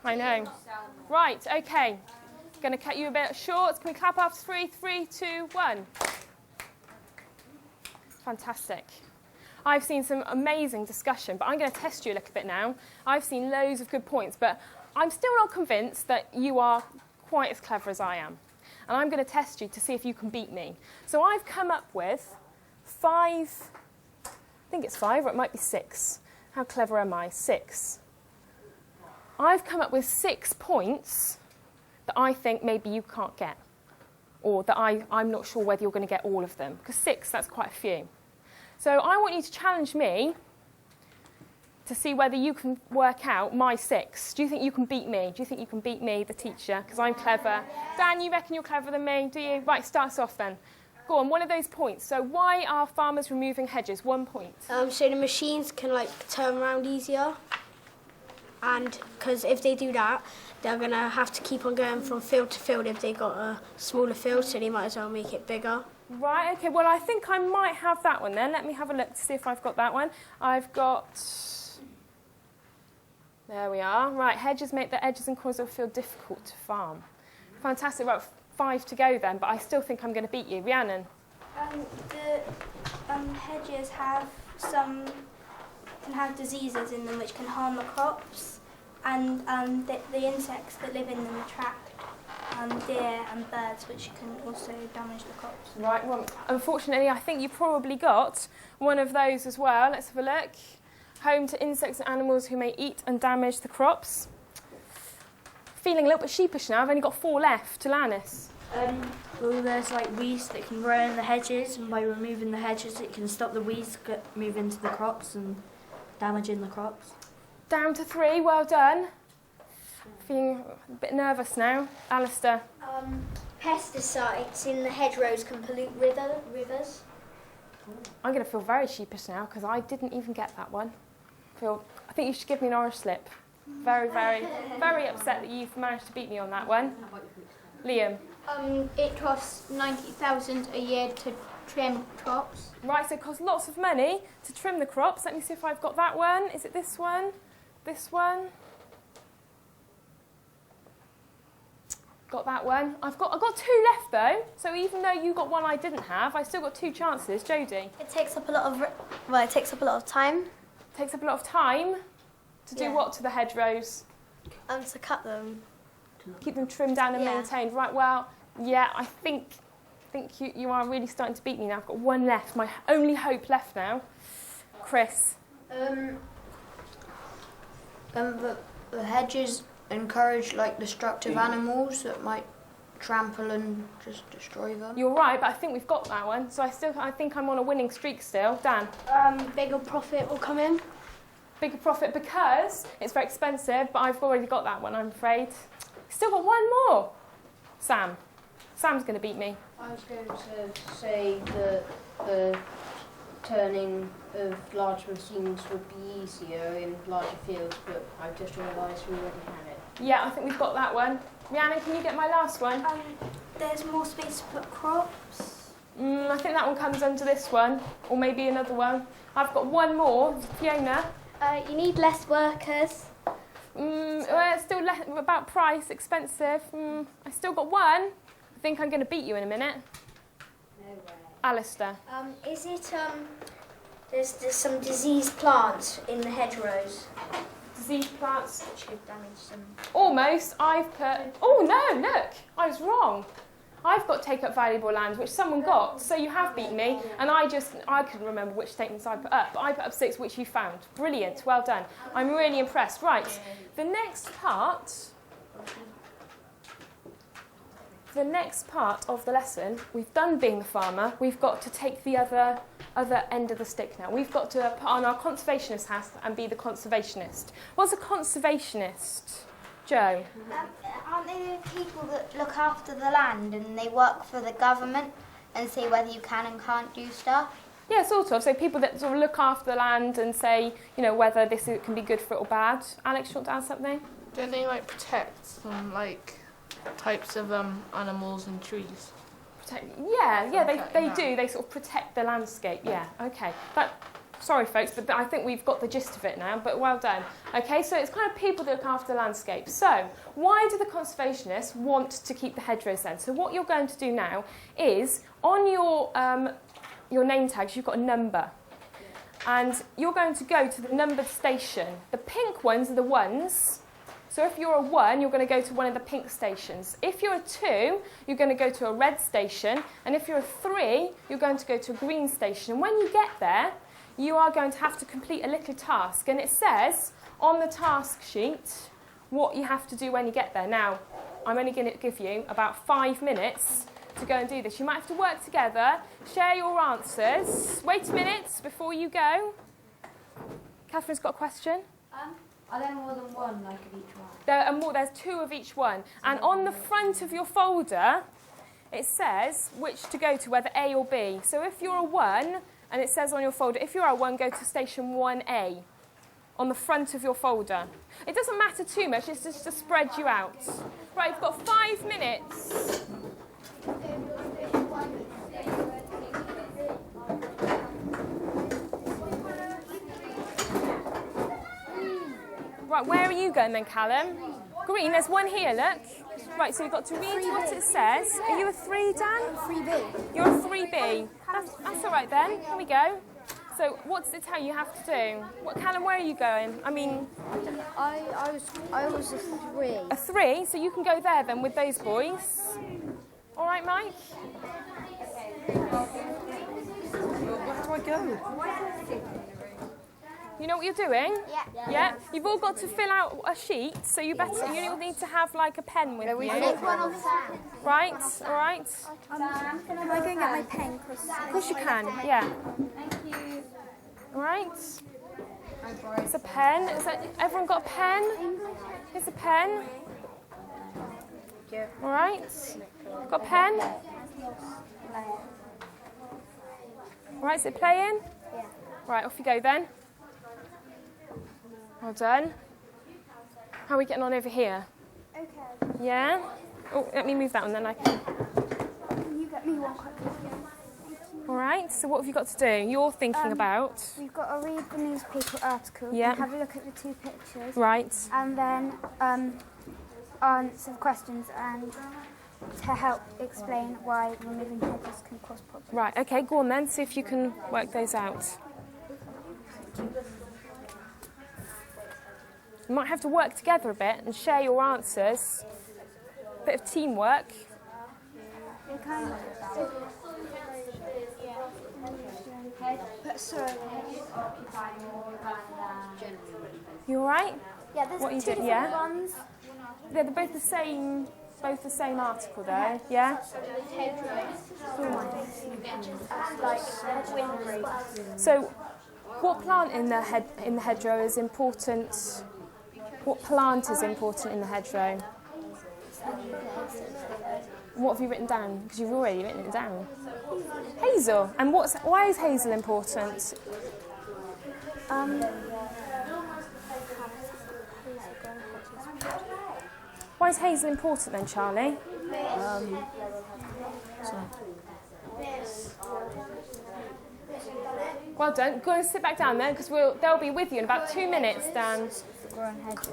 I know. Right, okay. Going to cut you a bit short. Can we clap after 3? 3, 2, 1. Fantastic. I've seen some amazing discussion, but I'm going to test you a little bit now. I've seen loads of good points, but I'm still not convinced that you are quite as clever as I am. And I'm going to test you to see if you can beat me. So I've come up with 5, I think it's 5, or it might be 6. How clever am I? 6. I've come up with 6 points that I think maybe you can't get, or that I'm not sure whether you're going to get all of them, because 6, that's quite a few. So I want you to challenge me to see whether you can work out my 6. Do you think you can beat me? Do you think you can beat me, the teacher, because I'm clever? Dan, you reckon you're cleverer than me, do you? Right, start us off then. Go on, one of those points. So why are farmers removing hedges? 1 point. So the machines can turn around easier, and because if they do that, they're going to have to keep on going from field to field if they've got a smaller field, so they might as well make it bigger. Right, okay, well I think I might have that one then. Let me have a look to see if I've got that one. I've got... There we are. Right, hedges make the edges and corners of the field difficult to farm. Fantastic, right, 5 to go then, but I still think I'm going to beat you. Rhiannon? The hedges can have diseases in them which can harm the crops, and the insects that live in them attract deer and birds, which can also damage the crops. Right, well, unfortunately, I think you probably got one of those as well. Let's have a look. Home to insects and animals who may eat and damage the crops. Feeling a little bit sheepish now. I've only got 4 left. Alanis? Well, there's weeds that can grow in the hedges, and by removing the hedges, it can stop the weeds move into the crops and damaging the crops. Down to 3. Well done. Feeling a bit nervous now. Alistair? Pesticides in the hedgerows can pollute rivers. I'm going to feel very sheepish now because I didn't even get that one. I think you should give me an orange slip. Very, very, very upset that you've managed to beat me on that one. Liam? It costs 90,000 a year to trim crops. Right, so it costs lots of money to trim the crops. Let me see if I've got that one. Is it this one? This one? Got that one. I've got 2 left though. So even though you got one I didn't have, I still got 2 chances. Jodie? It takes up a lot of time. Takes up a lot of time to do what to the hedgerows? To cut them. Keep them trimmed down and maintained. Right, well, yeah, I think you are really starting to beat me now. I've got 1 left. My only hope left now. Chris? The hedges encourage destructive animals that might trample and just destroy them. You're right, but I think we've got that one. So I think I'm on a winning streak still. Dan? Bigger profit will come in. Bigger profit because it's very expensive, but I've already got that one, I'm afraid. Still got 1 more. Sam? Sam's going to beat me. I was going to say that the turning of large machines would be easier in larger fields, but I've just realised we already had it. Yeah, I think we've got that one. Rhiannon, can you get my last one? There's more space to put crops. I think that one comes under this one, or maybe another one. I've got 1 more. Fiona? You need less workers. Well, it's still about price, expensive. I still got 1. I think I'm going to beat you in a minute. No way. Alistair? Is it, there's some diseased plants in the hedgerows. Diseased plants? Which could damage them. Almost. I've put... Oh, no, look. I was wrong. I've got take up valuable land, which someone got. So you have beaten me. And I couldn't remember which statements I put up. But I put up 6, which you found. Brilliant. Well done. I'm really impressed. Right. The next part of the lesson, we've done being the farmer. We've got to take the other end of the stick now. We've got to put on our conservationist hat and be the conservationist. What's a conservationist? Joe? Aren't they the people that look after the land and they work for the government and say whether you can and can't do stuff? Yeah, sort of. So people that sort of look after the land and say, whether this can be good for it or bad. Alex, you want to add something? Don't they protect some types of animals and trees? They do. They sort of protect the landscape. Yeah. Okay. Sorry, folks, but I think we've got the gist of it now, but well done. Okay, so it's kind of people that look after the landscape. So why do the conservationists want to keep the hedgerows then? So what you're going to do now is, on your name tags, you've got a number. And you're going to go to the numbered station. The pink ones are the ones. So if you're a 1, you're going to go to one of the pink stations. If you're a 2, you're going to go to a red station. And if you're a 3, you're going to go to a green station. And when you get there, you are going to have to complete a little task. And it says on the task sheet what you have to do when you get there. Now, I'm only going to give you about 5 minutes to go and do this. You might have to work together, share your answers. Wait a minute before you go. Catherine's got a question. Are there more than one, like, of each one? There are more. There's 2 of each one. And on the front of your folder, it says which to go to, whether A or B. So if you're a 1, and it says on your folder, if you're a 1, go to station 1A on the front of your folder. It doesn't matter too much. It's just to spread you out. Right, you've got 5 minutes. Right, where are you going then, Callum? Green, there's one here, look. Right, so you've got to read what it says. Are you a 3, Dan? 3B. You're a 3B. That's all right then. Here we go. So what does it tell you have to do? What, Callum, where are you going? I mean... I was a 3. A 3? So you can go there then with those boys. All right, Mike? Where do I go? You know what you're doing? Yeah. Yeah? You've all got to fill out a sheet, so you all need to have like a pen with you. Take one off Sam. Right, all right. Am I going to get my pen? Of course you can, yeah. Thank you. All right. It's a pen. Everyone got a pen? Here's a pen. All right. Got a pen? All right, is it playing? Yeah. Right, off you go then. Well done. How are we getting on over here? Okay. Yeah? Oh, let me move that one then. Can you get me one quickly? All right, so what have you got to do? You're thinking about... We've got to read the newspaper article Yeah. and have a look at the 2 pictures. Right. And then answer questions and to help explain why removing hedges can cause problems. Right, okay, go on then. See if you can work those out. You might have to work together a bit and share your answers. A bit of teamwork. You all right? Yeah, there's What you 2 did, different yeah? ones. Yeah, they're both the same article though. Yeah? So, what plant in the hedgerow is important? What plant is important in the hedgerow? What have you written down? Because you've already written it down. Hazel. And why is hazel important? Why is hazel important then, Charlie? Well done. Go and sit back down then, because they'll be with you in about 2 minutes, Dan. Growing hedges.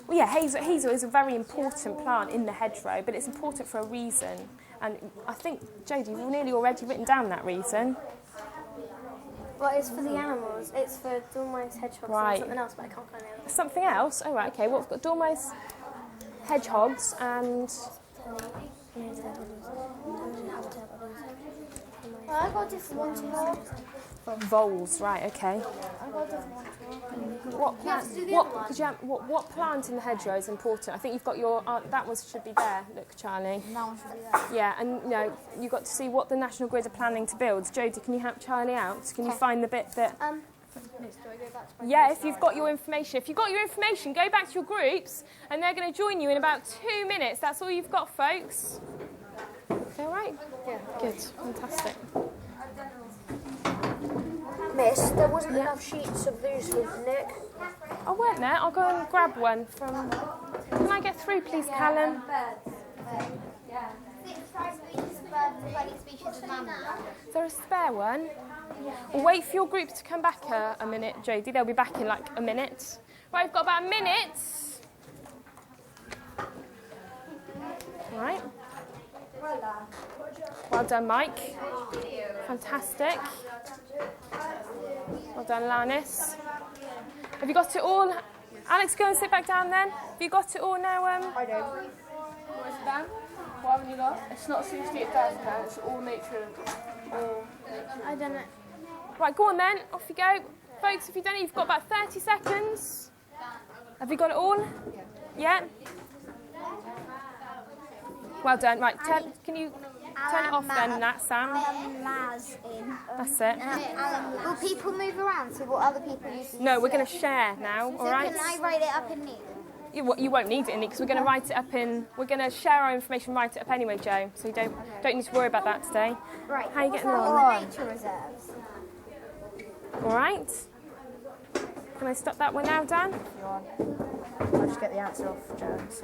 Well, yeah, hazel is a very important plant in the hedgerow, but it's important for a reason. And I think, Jodie, you've nearly already written down that reason. Well, it's for the animals. It's for dormice, hedgehogs, Right. and something else, but I can't find it. Something else? Oh, right, okay. Well, we've got dormice, hedgehogs, and... I got a different one too. voles, right, okay. I got a different one too. What plant in the hedgerow is important? I think you've got your... that one should be there. Look, Charlie. That one should be there. Yeah, and you got to see what the National Grid are planning to build. Jodie, can you help Charlie out? Can you find the bit that... Yeah, if you've got your information. If you've got your information, go back to your groups, and they're going to join you in about 2 minutes. That's all you've got, folks. All right? Yeah. Good. Fantastic. Miss, there wasn't enough sheets of these for Nick. Oh, weren't there? I'll go and grab one from... Can I get through, please, Callum? aquatic species of mammals? Is there a spare one? We'll wait for your group to come back a minute, Jodie. They'll be back in like a minute. Right, we've got about a minute. All right. Well done, Mike. Fantastic. Well done, Lannis. Have you got it all? Alex, go and sit back down then. Have you got it all now? I do. What is it, Dan? What haven't you got? It's not 68,000, Dan. It's all nature. I don't know. Right, go on then. Off you go. Folks, if you've done it, you've got about 30 seconds. Have you got it all? Yeah? Well done. Right, can you turn it off then, Sam? Laz in. That's it. Will people move around? So what other people use? No, we're going to share now, all right? Can I write it up in neat? You won't need it in it because we're going to write it up in. We're going to share our information, write it up anyway, Joe. So you don't need to worry about that today. Right. How are you getting on? All the nature reserves. All right. Can I stop that one now, Dan? I'll just get the answer off Jones.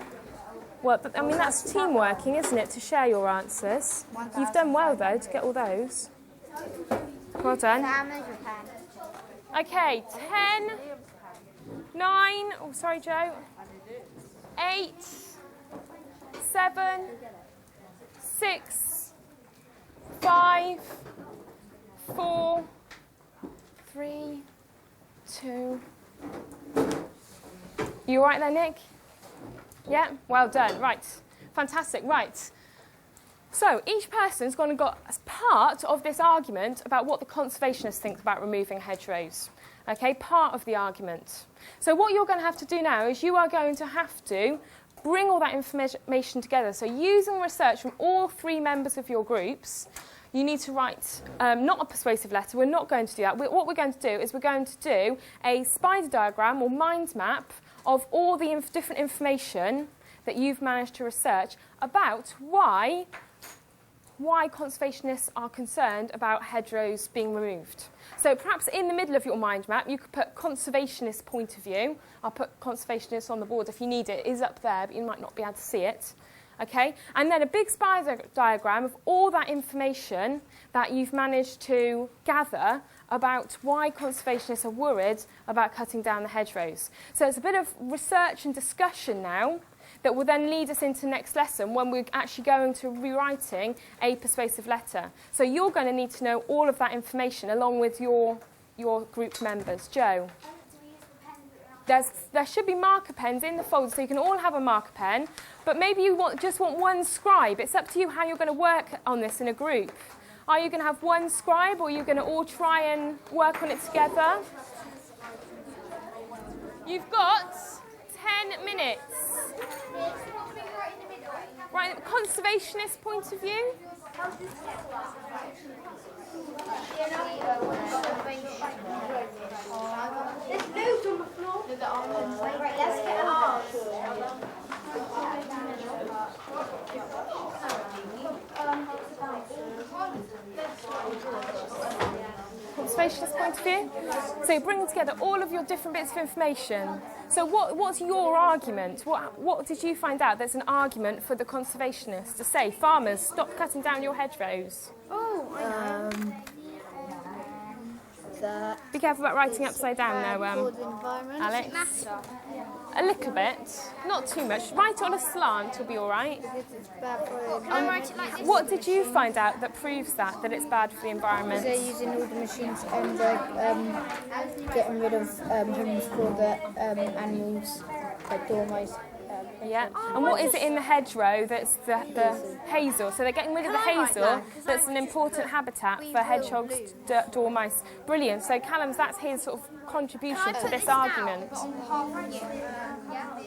Well, I mean that's team working, isn't it? To share your answers. You've done well though to get all those. Well done. Okay, 10, 9. Oh, sorry, Joe. 8, 7, 6, 5, 4, 3, 2. You all right there, Nick? Yeah? Well done. Right. Fantastic. Right. So each person's going to got as part of this argument about what the conservationists think about removing hedgerows. Okay, part of the argument. So what you're going to have to do now is you are going to have to bring all that information together. So using research from all 3 members of your groups, you need to write not a persuasive letter. We're not going to do that. What we're going to do is we're going to do a spider diagram or mind map of all the different information that you've managed to research about why conservationists are concerned about hedgerows being removed. So perhaps in the middle of your mind map, you could put conservationist point of view. I'll put conservationist on the board if you need it. It is up there, but you might not be able to see it. Okay? And then a big spider diagram of all that information that you've managed to gather about why conservationists are worried about cutting down the hedgerows. So it's a bit of research and discussion now that will then lead us into next lesson when we're actually going to rewriting a persuasive letter. So you're going to need to know all of that information along with your group members. Joe? There should be marker pens in the folder, so you can all have a marker pen, but maybe you just want one scribe. It's up to you how you're going to work on this in a group. Are you going to have one scribe, or are you going to all try and work on it together? You've got 10 minutes. Right, conservationist point of view. There's loads on the floor. Right, let's get ours. Conservationist point of view. So you're bringing together all of your different bits of information. So what's your argument? What did you find out that's an argument for the conservationists to say, farmers, stop cutting down your hedgerows? Oh, I know. Be careful about writing upside down now, Alex. A little bit, not too much. Write it on a slant, will be all right. What did you find out that proves that it's bad for the environment? They're using all the machines and they're getting rid of homes for the animals, like dormice. Yeah, and what is it in the hedgerow that's the hazel? So they're getting rid of the hazel that's an important habitat for hedgehogs, dormice. Brilliant. So Callum's, that's his sort of contribution to this argument. Yeah.